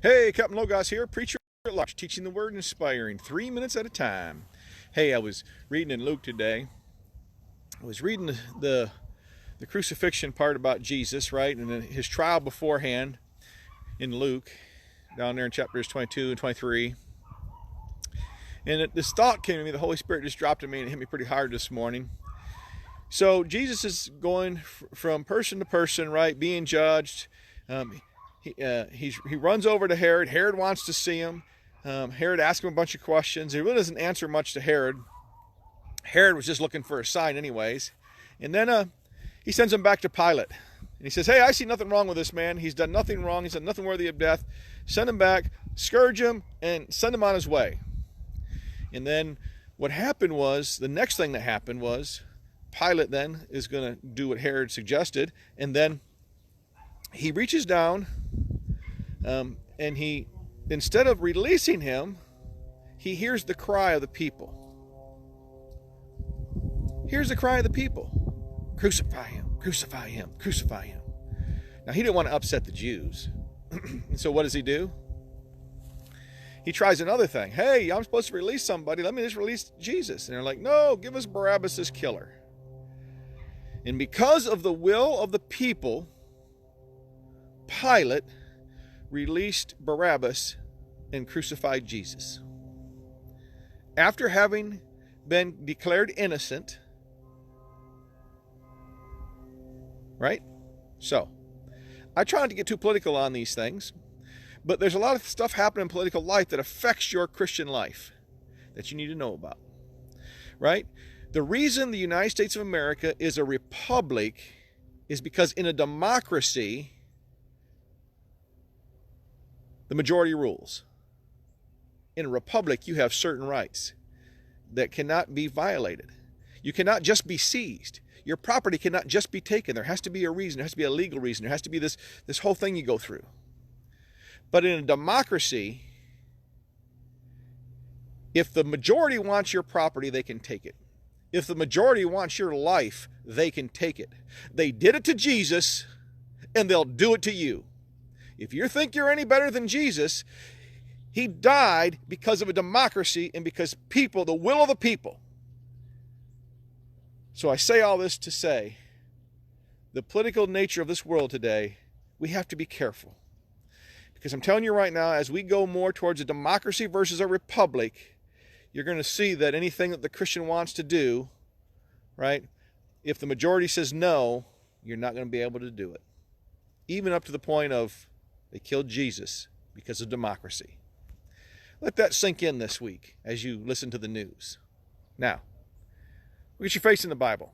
Hey, Captain Logos here, preacher at large, teaching the word and inspiring 3 minutes at a time. Hey, I was reading in Luke today. I was reading the crucifixion part about Jesus, right, and then his trial beforehand in Luke, down there in chapters 22 and 23. And this thought came to me, the Holy Spirit just dropped in me and it hit me pretty hard this morning. So Jesus is going from person to person, right, being judged. He runs over to Herod. Herod wants to see him. Herod asks him a bunch of questions. He really doesn't answer much to Herod. Herod was just looking for a sign anyways. And then he sends him back to Pilate. And he says, hey, I see nothing wrong with this man. He's done nothing wrong. He's done nothing worthy of death. Send him back, scourge him, and send him on his way. And then what happened was, the next thing that happened was, Pilate then is going to do what Herod suggested. And then he reaches down and he, instead of releasing him, he hears the cry of the people. Here's the cry of the people. Crucify him, crucify him, crucify him. Now, he didn't want to upset the Jews. And so what does he do? He tries another thing. Hey, I'm supposed to release somebody. Let me just release Jesus. And they're like, no, give us Barabbas, this killer. And because of the will of the people, Pilate released Barabbas and crucified Jesus. After having been declared innocent, right? So, I try not to get too political on these things, but there's a lot of stuff happening in political life that affects your Christian life that you need to know about, right? The reason the United States of America is a republic is because in a democracy, the majority rules. In a republic, you have certain rights that cannot be violated. You cannot just be seized. Your property cannot just be taken. There has to be a reason. There has to be a legal reason. There has to be this whole thing you go through. But in a democracy, if the majority wants your property, they can take it. If the majority wants your life, they can take it. They did it to Jesus, and they'll do it to you. If you think you're any better than Jesus, he died because of a democracy and because people, the will of the people. So I say all this to say, the political nature of this world today, we have to be careful. Because I'm telling you right now, as we go more towards a democracy versus a republic, you're going to see that anything that the Christian wants to do, right, if the majority says no, you're not going to be able to do it. Even up to the point of they killed Jesus because of democracy. Let that sink in this week as you listen to the news. Now, look at your face in the Bible.